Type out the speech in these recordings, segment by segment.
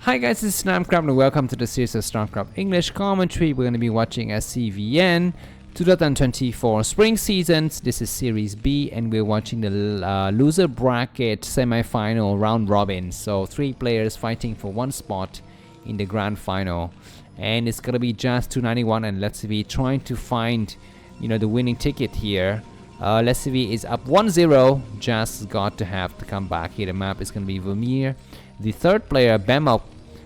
Hi guys, this is Starcraft and welcome to the series of Starcraft English commentary. We're going to be watching SCVN 2024 Spring Seasons. This is Series B and we're watching the loser bracket semi-final round robin. So 3 players fighting for 1 spot in the grand final. And it's going to be Jas291 and letSCV trying to find, the winning ticket here. letSCV is up 1-0. Jas got to have to come back here. The map is going to be Vermeer. The third player, Bemok,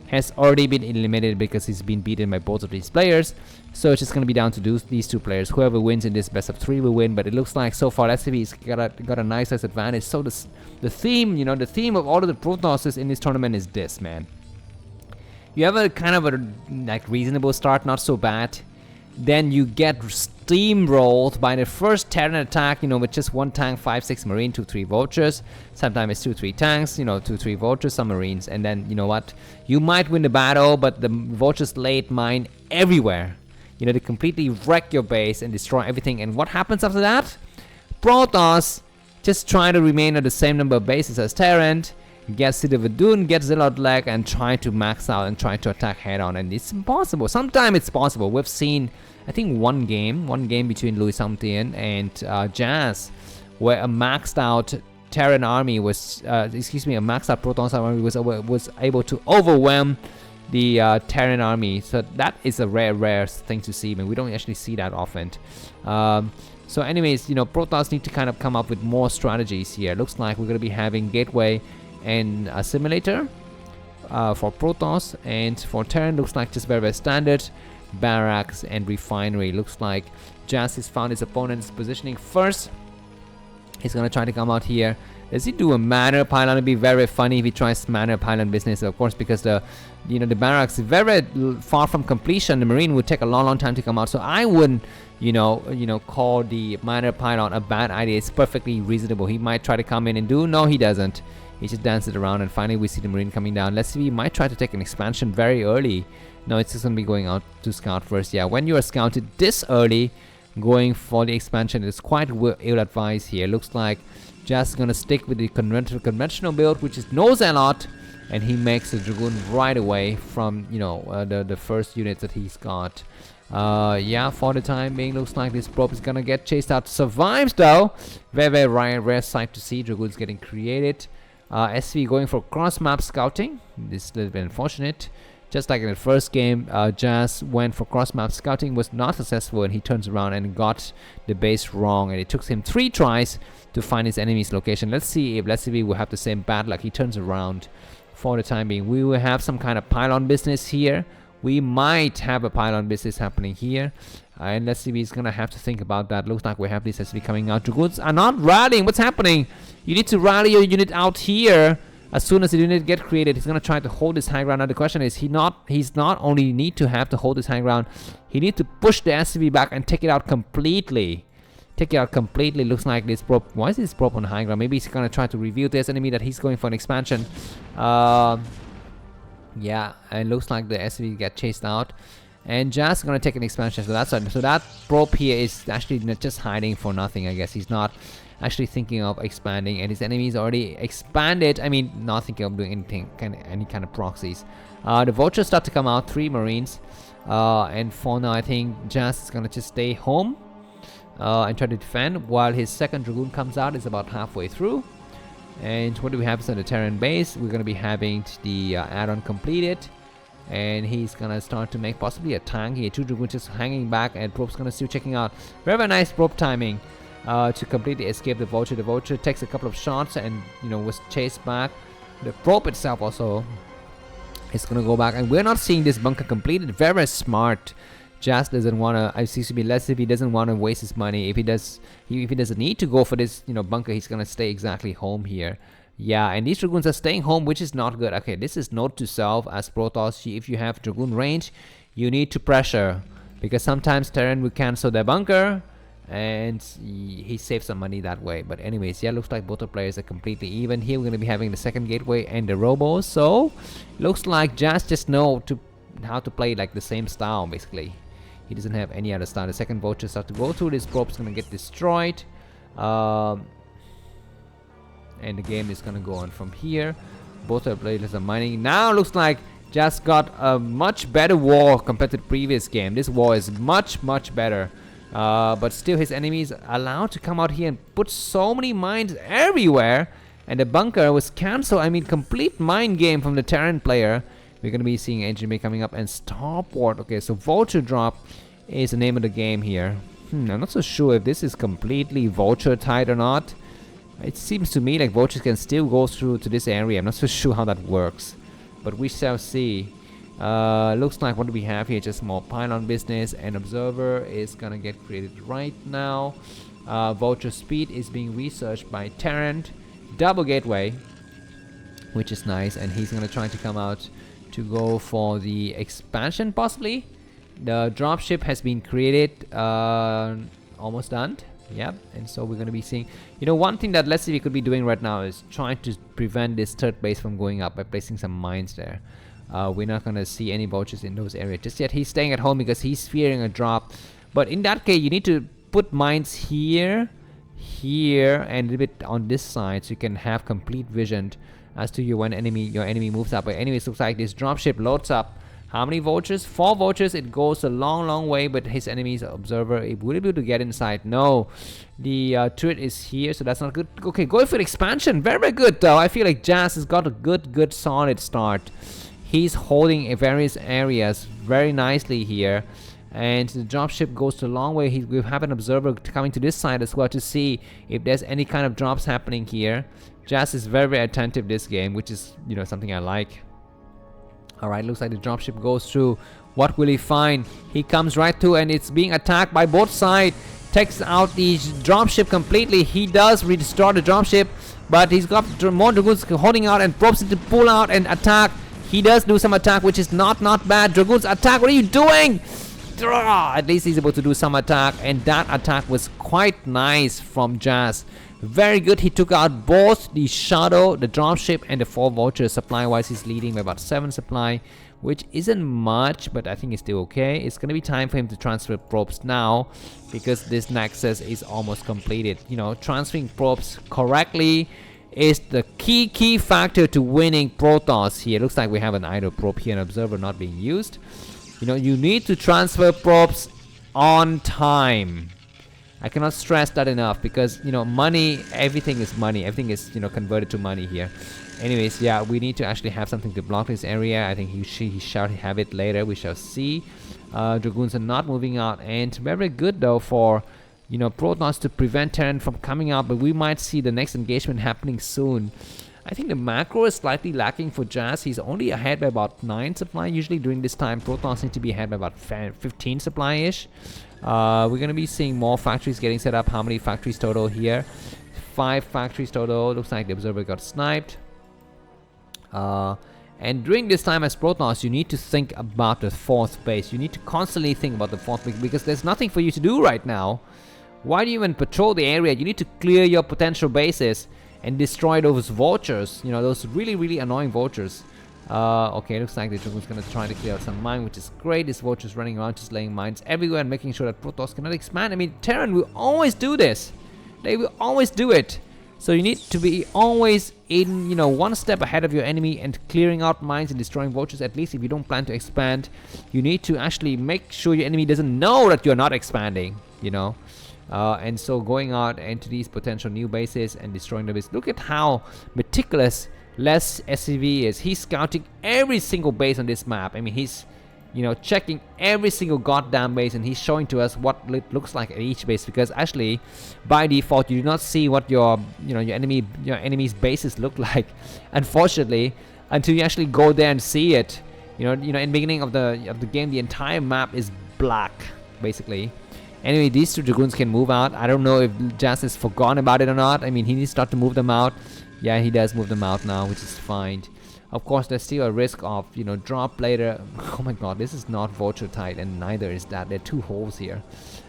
has already been eliminated because he's been beaten by both of these players. So it's just going to be down to these 2 players. Whoever wins in this best of 3 will win. But it looks like so far letSCV's got a nice advantage. So the theme, the theme of all of the Protosses in this tournament is this, man. You have a kind of a reasonable start, not so bad. Then you get steamrolled by the first Terran attack, with just 1 tank, 5-6 marine, 2-3 vultures. Sometimes it's 2-3 tanks, 2-3 vultures, some marines. And then, you know what? You might win the battle, but the vultures laid mine everywhere. They completely wreck your base and destroy everything. And what happens after that? Protoss just try to remain at the same number of bases as Terran. Get City of Adun, get Zelle leg, and try to max out and try to attack head on, and it's impossible. Sometimes it's possible. We've seen, I think, one game between Louis Samtian and Jas, where a maxed out Terran army was, a maxed out Protoss army was able to overwhelm the Terran army. So that is a rare thing to see. I mean, we don't actually see that often. So anyways, Protoss need to kind of come up with more strategies here. Looks like we're going to be having Gateway and a simulator for Protoss, and for Terran looks like just very standard barracks and refinery. Looks like Jas has found his opponent's positioning first. He's gonna try to come out here. Does he do a manor pylon? It'd be very funny if he tries manor pylon business, of course, because the barracks is very far from completion. The marine would take a long time to come out, so I wouldn't call the manor pylon a bad idea. It's perfectly reasonable. He might try to come in and do. No, he doesn't. He just dances around, and finally we see the marine coming down. letSCV might try to take an expansion very early. No, it's just going to be going out to scout first. Yeah, when you are scouted this early, going for the expansion is quite ill-advised here. Looks like Jas is going to stick with the conventional build, which is no Zealot, and he makes the Dragoon right away from, the first units that he's got. Yeah, for the time being, looks like this probe is going to get chased out. Survives, though. Very rare sight to see. Dragoons getting created. SCV going for cross-map scouting. This is a little bit unfortunate. Just like in the first game, Jas went for cross-map scouting, was not successful, and he turns around and got the base wrong. And it took him 3 tries to find his enemy's location. Let's see if letSCV will have the same bad luck. He turns around. For the time being, we will have some kind of pylon business here. We might have a pylon business happening here. And letSCV is going to have to think about that. Looks like we have this SCV coming out. Dragoons are not rallying. What's happening? You need to rally your unit out here. As soon as the unit get created, he's going to try to hold this high ground. Now the question is, he's not only need to have to hold this high ground, he need to push the SCV back and take it out completely. Looks like this probe. Why is this probe on high ground? Maybe he's going to try to reveal to his enemy that he's going for an expansion. Yeah, and looks like the SCV get chased out. And Jas is going to take an expansion. So that probe here is actually not just hiding for nothing, I guess. He's not actually thinking of expanding, and his enemy is already expanded. I mean, not thinking of doing anything, any kind of proxies. The vultures start to come out, 3 marines. And for now, I think Jas is going to just stay home and try to defend, while his second Dragoon comes out. Is about halfway through. And what do we have is on the Terran base? We're going to be having the add-on completed. And he's gonna start to make possibly a tank here. 2 Dragoons just hanging back, and probe's gonna still checking out. Very nice probe timing to completely escape the vulture. The vulture takes a couple of shots and was chased back. The probe itself also is gonna go back, and we're not seeing this bunker completed. Very smart. Jas doesn't wanna. I see to be less if he doesn't wanna waste his money. If he doesn't need to go for this bunker, he's gonna stay exactly home here. Yeah, and these Dragoons are staying home, which is not good. Okay, this is note to self as Protoss. If you have Dragoon range, you need to pressure, because sometimes Terran will cancel their bunker, and he saves some money that way. But anyways, yeah, looks like both the players are completely even. Here we're going to be having the second gateway and the robos. So looks like Jas just know how to play like the same style, basically. He doesn't have any other style. The second vulture start to go through. This probe's going to get destroyed. And the game is gonna go on from here. Both our players are mining. Now looks like just got a much better wall compared to the previous game. This wall is much better. But still his enemies allowed to come out here and put so many mines everywhere. And the bunker was cancelled. I mean, complete mind game from the Terran player. We're going to be seeing engineer coming up and starport. Okay, so vulture drop is the name of the game here. I'm not so sure if this is completely vulture tied or not. It seems to me like vultures can still go through to this area. I'm not so sure how that works, but we shall see. Looks like what do we have here? Just more pylon business. And observer is gonna get created right now. Vulture speed is being researched by Terran. Double gateway, which is nice, and he's gonna try to come out to go for the expansion possibly. The dropship has been created, almost done. Yep, and so we're going to be seeing, you know, one thing that letSCV could be doing right now is trying to prevent this third base from going up by placing some mines there. We're not going to see any vultures in those areas just yet. He's staying at home because he's fearing a drop. But in that case, you need to put mines here, here, and a little bit on this side, so you can have complete vision as to your enemy moves up. But anyways, looks like this dropship loads up. How many vultures? 4 vultures. It goes a long way, but his enemy's observer, it would be able to get inside. No, the turret is here, so that's not good. Okay, going for the expansion. Very good though. I feel like Jas has got a good solid start. He's holding various areas very nicely here, and the dropship goes a long way. We have an observer coming to this side as well to see if there's any kind of drops happening here. Jas is very attentive this game, which is, you know, something I like. Alright, looks like the dropship goes through. What will he find? He comes right through, and it's being attacked by both sides. Takes out the dropship completely. He does restore the dropship, but he's got more dragoons holding out and probes to pull out and attack. He does do some attack, which is not bad. Dragoons attack. What are you doing? At least he's able to do some attack, and that attack was quite nice from Jas. Very good. He took out both the shadow, the dropship, and the 4 vultures. Supply wise, he's leading by about 7 supply, which isn't much, but I think it's still okay. It's gonna be time for him to transfer probes now, because this nexus is almost completed. You know, transferring probes correctly is the key factor to winning Protoss here. Looks like we have an idle probe here, an observer not being used. You know, you need to transfer probes on time. I cannot stress that enough, because, you know, money, everything is money. Everything is, you know, converted to money here. Anyways, yeah, we need to actually have something to block this area. I think he shall have it later. We shall see. Dragoons are not moving out, and very good though for, you know, Protoss to prevent Terran from coming out. But we might see the next engagement happening soon. I think the macro is slightly lacking for Jas. He's only ahead by about 9 supply. Usually during this time, Protoss need to be ahead by about 15 supply-ish. We're going to be seeing more factories getting set up. How many factories total here? 5 factories total. Looks like the observer got sniped. And during this time as Protoss, you need to think about the 4th base. You need to constantly think about the 4th base, because there's nothing for you to do right now. Why do you even patrol the area? You need to clear your potential bases and destroy those vultures. You know, those really annoying vultures. Okay, looks like the Dragoon's gonna try to clear out some mine, which is great. This vulture's running around just laying mines everywhere and making sure that Protoss cannot expand. I mean, Terran will always do this. They will always do it. So you need to be always in, you know, 1 step ahead of your enemy and clearing out mines and destroying vultures. At least if you don't plan to expand, you need to actually make sure your enemy doesn't know that you're not expanding, you know. And so going out into these potential new bases and destroying the base. Look at how meticulous letSCV is. He's scouting every single base on this map. I mean, he's, you know, checking every single goddamn base, and he's showing to us what it looks like at each base. Because actually, by default, you do not see what your, you know, your enemy's bases look like, unfortunately, until you actually go there and see it. You know, in the beginning of the game, the entire map is black, basically. Anyway, these 2 Dragoons can move out. I don't know if Jas has forgotten about it or not. I mean, he needs to start to move them out. Yeah, he does move them out now, which is fine. Of course, there's still a risk of, you know, drop later. Oh my god, this is not vulture tight, and neither is that. There are 2 holes here.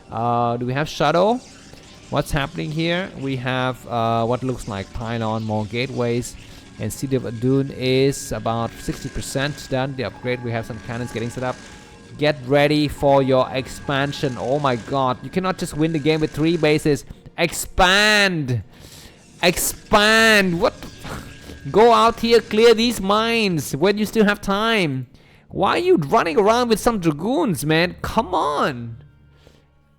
Do we have shadow? What's happening here? We have what looks like pylon, more gateways, and City of Adun is about 60% done. The upgrade, we have some cannons getting set up. Get ready for your expansion. Oh my god, you cannot just win the game with 3 bases. Expand! Expand! What? Go out here, clear these mines when you still have time. Why are you running around with some dragoons, man? Come on.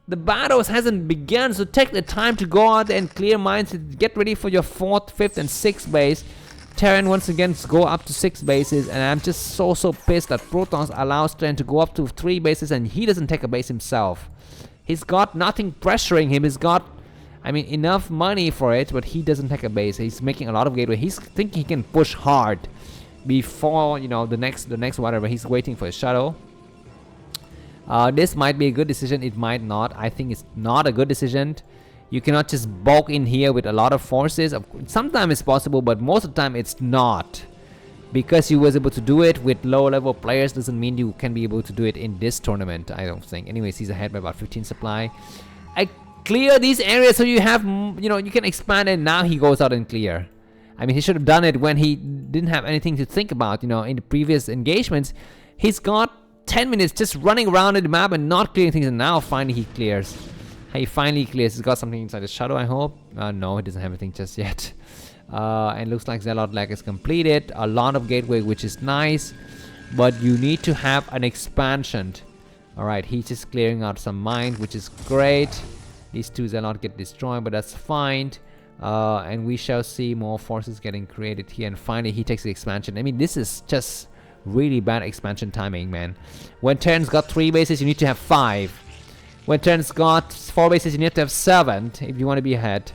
The battles hasn't begun, so take the time to go out and clear mines and get ready for your 4th, 5th, and 6th base. Terran once again go up to 6 bases, and I'm just so pissed that Protoss allows Terran to go up to 3 bases and he doesn't take a base himself. He's got nothing pressuring him. He's got, I mean, enough money for it, but he doesn't take a base. He's making a lot of gateway. He's thinking he can push hard before, you know, the next whatever. He's waiting for a shuttle. This might be a good decision. It might not. I think it's not a good decision. You cannot just bulk in here with a lot of forces. Sometimes it's possible, but most of the time it's not. Because you was able to do it with low level players doesn't mean you can be able to do it in this tournament, I don't think. Anyways, he's ahead by about 15 supply. I clear these areas so you have, you know, you can expand, and now he goes out and clear. I mean, he should have done it when he didn't have anything to think about, you know, in the previous engagements. He's got 10 minutes just running around the map and not clearing things, and now finally he clears. He finally clears. He's got something inside the shadow, I hope. No, he doesn't have anything just yet. And looks like Zealot leg is completed. A lot of gateway, which is nice, but you need to have an expansion. Alright, he's just clearing out some mines, which is great. These 2 Zealot get destroyed, but that's fine. And we shall see more forces getting created here, and finally he takes the expansion. I mean, this is just really bad expansion timing, man. When Terran's got 3 bases, you need to have 5. When Terran's got 4 bases, you need to have 7 if you want to be ahead.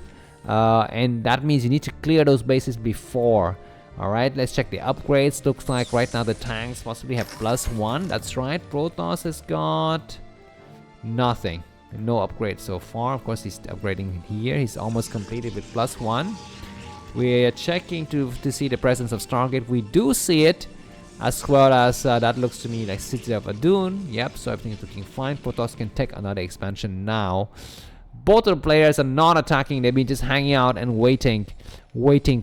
And that means you need to clear those bases before. Alright, let's check the upgrades. Looks like right now the tanks possibly have +1. That's right. Protoss has got nothing. No upgrade so far. Of course, he's upgrading here. He's almost completed with +1. We're checking to see the presence of Stargate. We do see it. As well as that looks to me like City of Adun. Yep, so everything is looking fine. Protoss can take another expansion now. Both of the players are not attacking. They've been just hanging out and waiting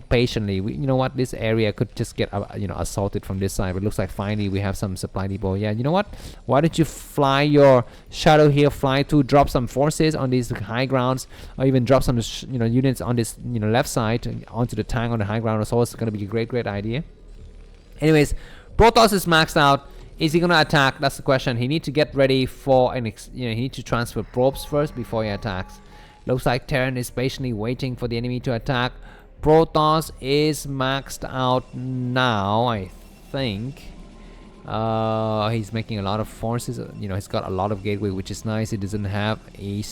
patiently. You know what? This area could just get you know, assaulted from this side. But it looks like finally we have some supply depot. Yeah, you know what? Why don't you fly your shadow here? Fly to drop some forces on these high grounds, or even drop some you know, units on this, you know, left side onto the tank on the high ground. So it's going to be a great idea. Anyways, Protoss is maxed out. Is he gonna attack? That's the question. He needs to get ready for an he needs to transfer probes first before he attacks. Looks like Terran is patiently waiting for the enemy to attack. Protoss is maxed out now, I think. He's making a lot of forces. You know, he's got a lot of gateway, which is nice. He doesn't have a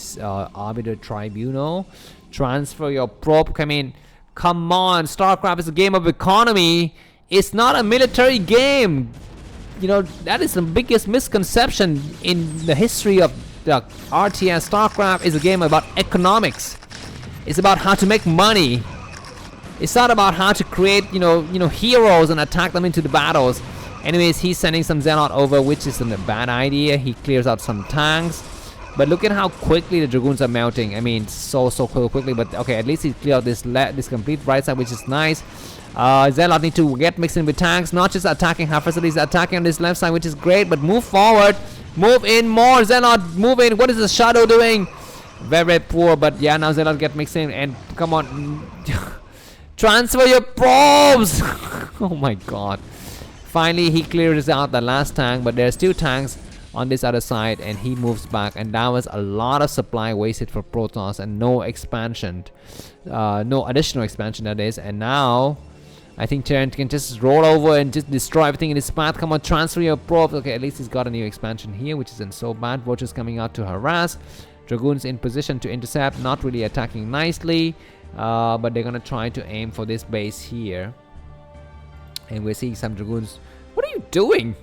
arbiter tribunal. Transfer your probe. Come in. Come on, Starcraft is a game of economy. It's not a military game. You know, that is the biggest misconception in the history of the RTS. Starcraft is a game about economics. It's about how to make money. It's not about how to create, you know, heroes and attack them into the battles. Anyways, he's sending some Zealot over, which is a bad idea. He clears out some tanks. But look at how quickly the Dragoons are melting. I mean, so quickly. But okay, at least he cleared out this complete right side, which is nice. Zealot need to get mixed in with tanks, not just attacking half facilities, attacking on this left side, which is great, but move forward, move in more. Zealot, move in. What is the shadow doing? Very poor, but yeah, now Zealot get mixed in, and come on, transfer your probes. Oh my god. Finally he clears out the last tank, but there's 2 tanks on this other side, and he moves back, and that was a lot of supply wasted for Protoss, and no expansion, no additional expansion, that is. And now I think Terran can just roll over and just destroy everything in his path. Come on, transfer your probes. Okay, at least he's got a new expansion here, which isn't so bad. Vultures coming out to harass. Dragoons in position to intercept. Not really attacking nicely, but they're gonna try to aim for this base here. And we're seeing some Dragoons. What are you doing?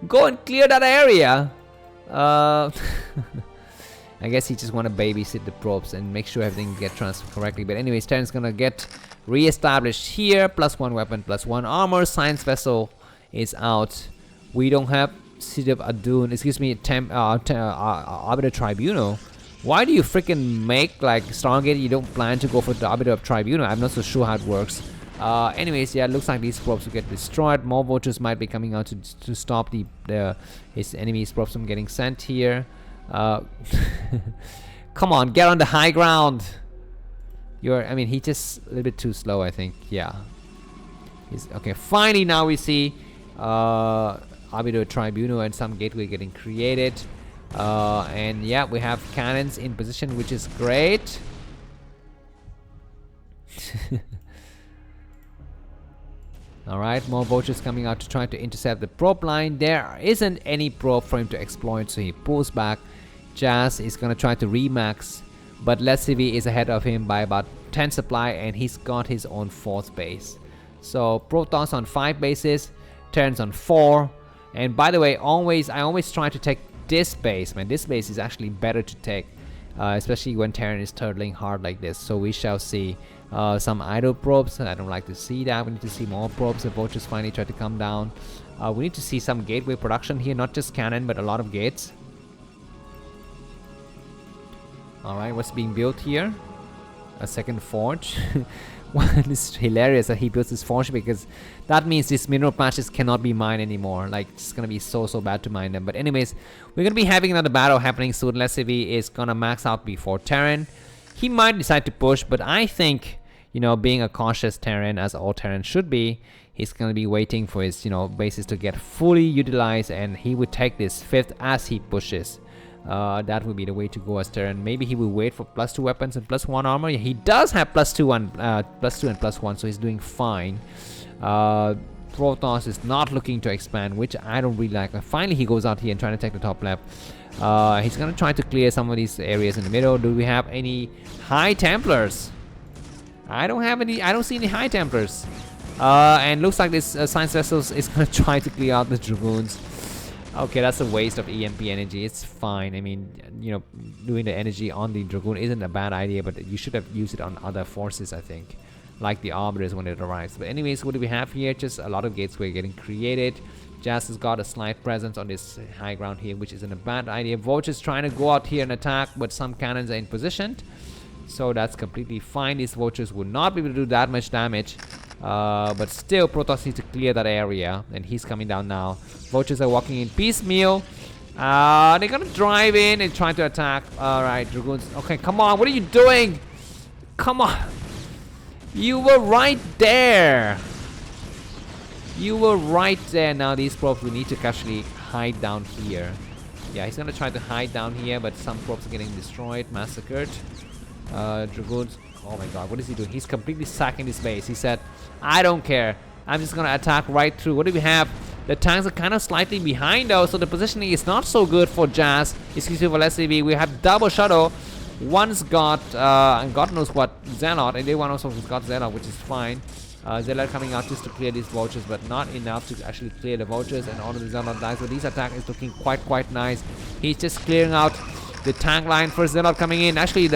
Go and clear that area. I guess he just want to babysit the probes and make sure everything gets transferred correctly. But anyways, Terran's gonna get re-established here. +1 weapon, +1 armor. Science vessel is out. We don't have City of Adun. Excuse me, Arbiter Tribunal. Why do you freaking make like Stargate? You don't plan to go for the Arbiter of Tribunal. I'm not so sure how it works. Anyways, yeah, it looks like these probes will get destroyed. More vultures might be coming out to stop his enemy's probes from getting sent here. Come on, get on the high ground. I mean, he just a little bit too slow, I think. Yeah. Okay, finally now we see Arbiter Tribunal and some gateway getting created. And yeah, we have cannons in position, which is great. Alright, more vultures coming out to try to intercept the probe line. There isn't any probe for him to exploit, so he pulls back. Jas is gonna try to remax, but letSCV is ahead of him by about 10 supply, and he's got his own 4th base. So Protoss on 5 bases, Terrans on 4. And by the way, I always try to take this base, man. This base is actually better to take, especially when Terran is turtling hard like this. So we shall see some idle probes. I don't like to see that. We need to see more probes. The vultures finally try to come down. We need to see some gateway production here, not just cannon, but a lot of gates. Alright, what's being built here? A second forge. It's hilarious that he builds this forge, because that means these mineral patches cannot be mined anymore. Like, it's gonna be so bad to mine them. But anyways, we're gonna be having another battle happening soon. letSCV is gonna max out before Terran. He might decide to push, but I think, you know, being a cautious Terran, as all Terran should be, he's gonna be waiting for his, you know, bases to get fully utilized, and he would take this 5th as he pushes. That would be the way to go as Terran. Maybe he will wait for +2 weapons and +1 armor. Yeah, he does have +2 and +1, so he's doing fine. Protoss is not looking to expand, which I don't really like. Finally, he goes out here and trying to take the top left. He's gonna try to clear some of these areas in the middle. Do we have any High Templars? I don't have any. I don't see any High Templars. And looks like this Science Vessels is gonna try to clear out the Dragoons. Okay, that's a waste of EMP energy. It's fine. I mean, you know, doing the energy on the Dragoon isn't a bad idea, but you should have used it on other forces, I think, like the Arbiters when it arrives. But anyways, what do we have here? Just a lot of gates were getting created. Jas has got a slight presence on this high ground here, which isn't a bad idea. Vultures trying to go out here and attack, but some cannons are in position, so that's completely fine. These Vultures will not be able to do that much damage. But still, Protoss needs to clear that area, and he's coming down now. Vultures are walking in piecemeal. They're gonna drive in and try to attack. Alright, Dragoons. Okay, come on, what are you doing? Come on. You were right there. You were right there. Now these probes, we need to actually hide down here. Yeah, he's gonna try to hide down here, but some probes are getting destroyed, massacred. Dragoons. Oh my god, what is he doing? He's completely sacking this base. He said, I don't care. I'm just gonna attack right through. What do we have? The tanks are kind of slightly behind though, so the positioning is not so good for Jas. Excuse me, for letSCV. We have double shuttle. One's got, and God knows what, Zealot, and the one also has got Zealot, which is fine. Zealot coming out just to clear these vultures, but not enough to actually clear the vultures, and all of the Zealot dies. So this attack is looking quite nice. He's just clearing out the tank line. First Zealot coming in. Actually,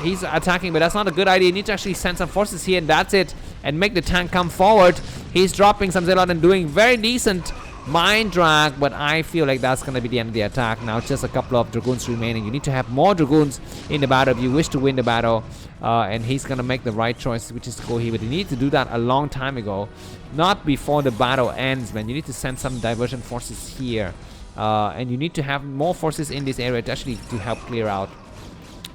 he's attacking, but that's not a good idea. You need to actually send some forces here, and that's it, and make the tank come forward. He's dropping some Zealot and doing very decent mine drag, but I feel like that's gonna be the end of the attack. Now just a couple of Dragoons remaining. You need to have more Dragoons in the battle if you wish to win the battle, and he's gonna make the right choice, which is to go here, but you need to do that a long time ago, not before the battle ends, man. You need to send some diversion forces here, and you need to have more forces in this area to actually help clear out.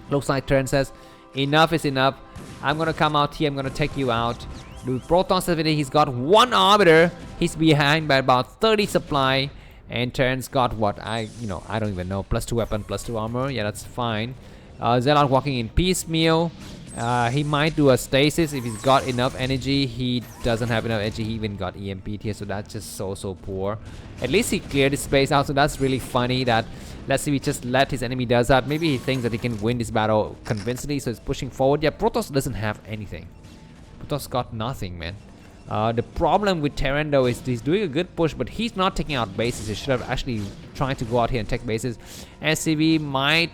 Looks like Terran says, enough is enough. I'm gonna come out here. I'm gonna take you out. The Protoss ability, he's got 1 Arbiter. He's behind by about 30 supply. And Terran's got what? I don't even know. +2 weapon, +2 armor. Yeah, that's fine. Zealot walking in piecemeal. He might do a stasis if he's got enough energy. He doesn't have enough energy. He even got EMP'd here, so that's just so poor. At least he cleared his space out, so that's really funny that letSCV just let his enemy does that. Maybe he thinks that he can win this battle convincingly, so he's pushing forward. Yeah, Protoss doesn't have anything. Protoss got nothing, man. The problem with Terran though is he's doing a good push, but he's not taking out bases. He should have actually tried to go out here and take bases. SCV might,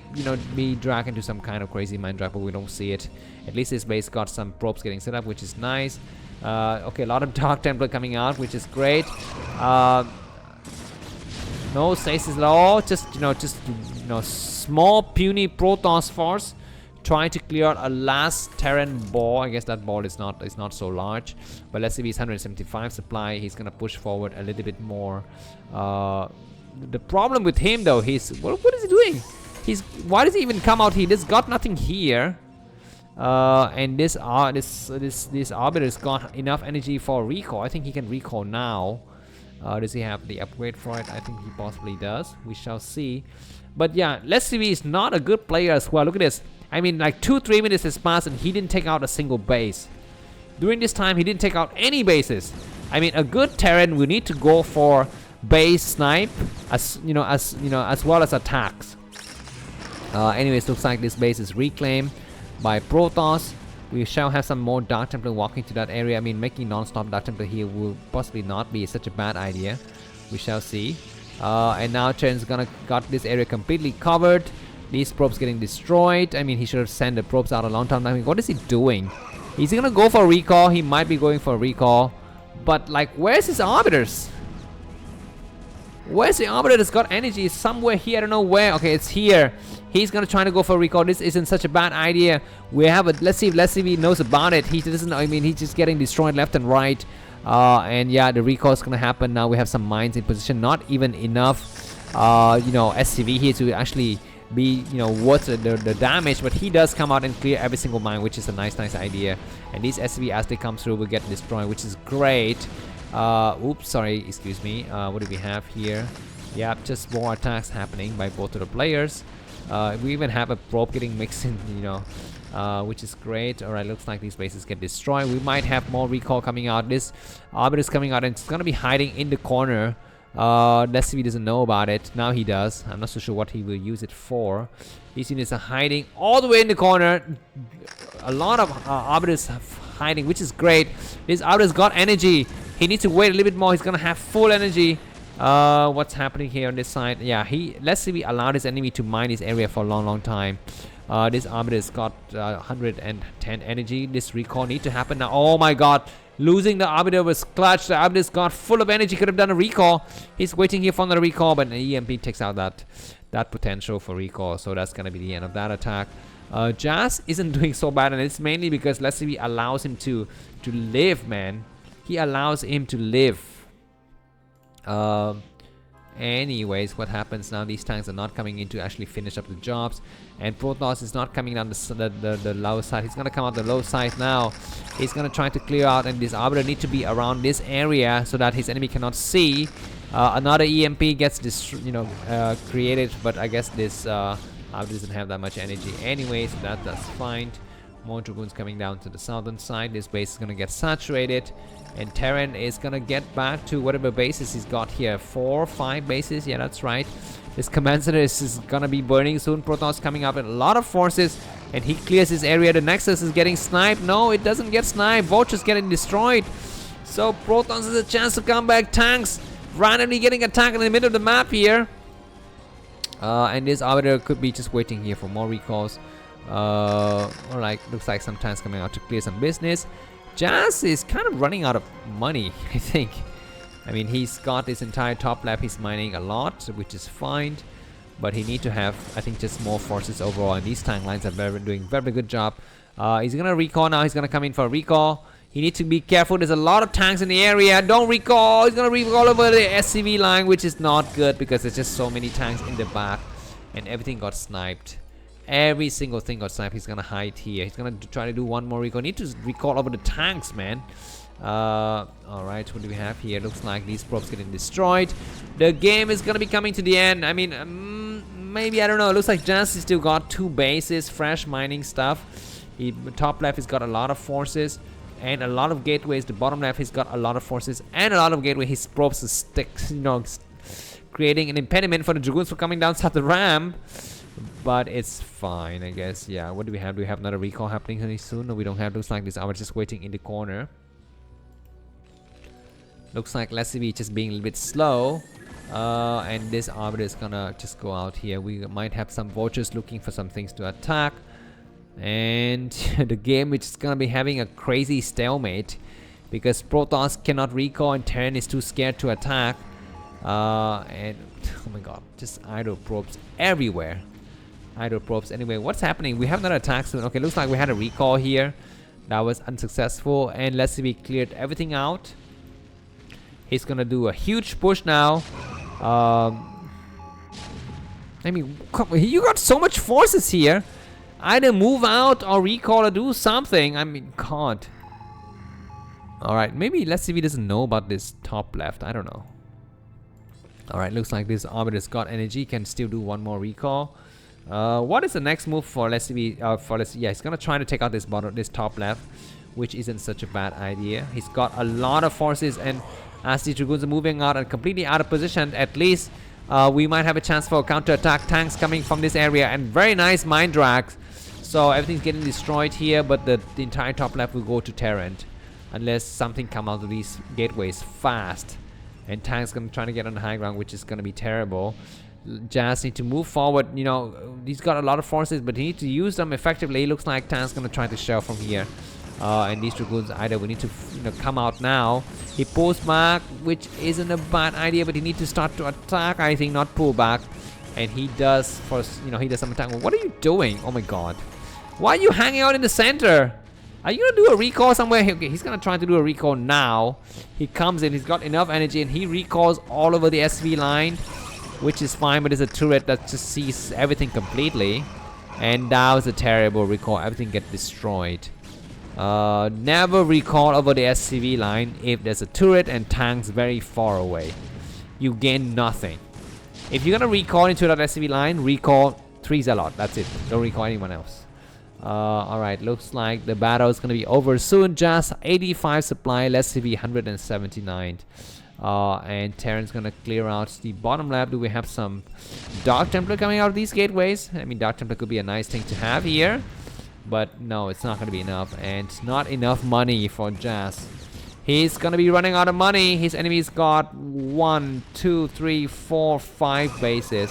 be dragged into some kind of crazy mind drag, but we don't see it. At least his base got some probes getting set up, which is nice. Okay, a lot of Dark Templar coming out, which is great. No stasis at all. Just small puny Protoss force trying to clear out a last Terran ball. I guess that ball is not so large, but letSCV is 175 supply. He's gonna push forward a little bit more. The problem with him though, what is he doing? Why does he even come out here? He's got nothing here, And this arbiter's got enough energy for recall. I think he can recall now. Does he have the upgrade for it? I think he possibly does. We shall see. But yeah, letSCV is not a good player as well. Look at this. I mean, like 2-3 minutes has passed and he didn't take out a single base. During this time, he didn't take out any bases. I mean, a good Terran will need to go for base snipe as well as attacks. Anyways, looks like this base is reclaimed by Protoss. We shall have some more Dark Templar walking to that area. I mean, making non-stop Dark Templar here will possibly not be such a bad idea. We shall see. And now Terran's got this area completely covered. These probes getting destroyed. I mean, he should have sent the probes out a long time ago. What is he doing? Is he gonna go for a recall? He might be going for a recall. But like, where's his arbiters? Where's the arbiter that's got energy? Somewhere here, I don't know where. Okay, it's here. He's gonna try to go for a recall. This isn't such a bad idea. We have a, let's see if he knows about it. He doesn't, I mean, he's just getting destroyed left and right. And yeah, the recall is gonna happen. Now we have some mines in position. Not even enough, SCV here to actually be, worth the damage. But he does come out and clear every single mine, which is a nice idea. And these SCV, as they come through, will get destroyed, which is great. Oops, sorry, excuse me. What do we have here? Yeah, just more attacks happening by both of the players. We even have a probe getting mixed in, which is great. Alright, looks like these bases get destroyed. We might have more recall coming out. This arbiter is coming out and it's gonna be hiding in the corner. letSCV doesn't know about it. Now he does. I'm not so sure what he will use it for. He's in this hiding all the way in the corner. A lot of arbiters hiding, which is great. This arbiter's got energy. He needs to wait a little bit more. He's gonna have full energy. What's happening here on this side? Yeah, letSCV allowed his enemy to mine this area for a long time. This arbiter's got 110 energy. This recall need to happen now. Oh my god, losing the arbiter was clutch. The arbiter's got full of energy, could have done a recall. He's waiting here for another recall, but the EMP takes out that potential for recall. So that's gonna be the end of that attack. Jas isn't doing so bad, and it's mainly because letSCV allows him to live, man. He allows him to live. Anyways, what happens now? These tanks are not coming in to actually finish up the jobs, and Protoss is not coming down the low side. He's gonna come out the low side now. He's gonna try to clear out, and this arbiter need to be around this area so that his enemy cannot see. Another EMP gets created, but I guess this arbiter doesn't have that much energy anyway, so that's fine. More dragoons coming down to the southern side. This base is gonna get saturated, and Terran is gonna get back to whatever bases he's got here. 4 or 5 bases, yeah, that's right. This command center is gonna be burning soon. Protoss coming up with a lot of forces, and he clears his area. The Nexus is getting sniped. No, it doesn't get sniped. Vulture's getting destroyed. So Protoss has a chance to come back. Tanks randomly getting attacked in the middle of the map here. And this arbiter could be just waiting here for more recalls. Alright, looks like some tanks coming out to clear some business. Jas is kind of running out of money, I think. I mean, he's got this entire top lap. He's mining a lot, which is fine. But he need to have, I think, just more forces overall. And these tank lines are doing very good job. He's gonna recall now. He's gonna come in for a recall. He needs to be careful. There's a lot of tanks in the area. Don't recall. He's gonna recall over the SCV line, which is not good because there's just so many tanks in the back, and everything got sniped. Every single thing got sniped. He's gonna hide here. He's gonna try to do one more recall. Need to recall over the tanks, man. Alright, what do we have here? Looks like these probes getting destroyed. The game is gonna be coming to the end. I mean, maybe, I don't know. It looks like Jas still got 2 bases, fresh mining stuff. Top left, he's got a lot of forces and a lot of gateways. The bottom left, he's got a lot of forces and a lot of gateway. His probes are creating an impediment for the dragoons from coming down south the ramp. But it's fine, I guess. Yeah, what do we have? Do we have another recall happening very soon? No, we don't have. Looks like this arbiter just waiting in the corner. Looks like letSCV just being a little bit slow. And this arbiter is gonna just go out here. We might have some vultures looking for some things to attack. And the game which is gonna be having a crazy stalemate because Protoss cannot recall and Terran is too scared to attack. And oh my god, just idle probes everywhere. Idle probes. Anyway, what's happening? We have another attack soon. Okay, looks like we had a recall here. That was unsuccessful. And letSCV cleared everything out. He's gonna do a huge push now. I mean, you got so much forces here. Either move out or recall or do something. I mean, God. Alright, maybe letSCV doesn't know about this top left. I don't know. Alright, looks like this Arbiter's got energy. Can still do one more recall. What is the next move for letSCV? Yeah, he's gonna try to take out this top left, which isn't such a bad idea. He's got a lot of forces, and as the Dragoons are moving out and completely out of position, at least we might have a chance for a counter-attack. Tanks coming from this area, and very nice mine drags. So everything's getting destroyed here, but the entire top left will go to Terrant unless something comes out of these gateways fast. And Tank's gonna try to get on the high ground, which is gonna be terrible. Jas need to move forward. You know, he's got a lot of forces, but he needs to use them effectively. It looks like Tank's gonna try to shell from here. And these Dragoons, either we need to come out now. He pulls back, which isn't a bad idea, but he needs to start to attack, I think, not pull back. And he does first, he does some attack. What are you doing? Oh my God. Why are you hanging out in the center? Are you gonna do a recall somewhere? Okay, he's gonna try to do a recall now. He comes in, he's got enough energy, and he recalls all over the SV line, which is fine, but it's a turret that just sees everything completely. And that was a terrible recall. Everything gets destroyed. Never recall over the SCV line if there's a turret and tanks very far away. You gain nothing. If you're gonna recall into that SCV line, recall 3 Zealot. That's it. Don't recall anyone else. Alright, looks like the battle is gonna be over soon. Just 85 supply, letSCV 179. And Terran's gonna clear out the bottom lab. Do we have some Dark Templar coming out of these gateways? I mean, Dark Templar could be a nice thing to have here, but no, it's not gonna be enough, and not enough money for Jas. He's gonna be running out of money. His enemy's got 1, 2, 3, 4, 5 bases.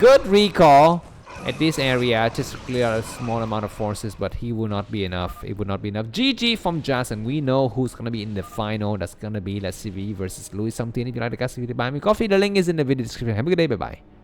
Good recall at this area just to clear out a small amount of forces, but he will not be enough. It would not be enough. GG from Jas, and we know who's gonna be in the final. That's gonna be letSCV versus Louis Something. If you like the cast video, buy me coffee. The link is in the video description. Have a good day. Bye bye.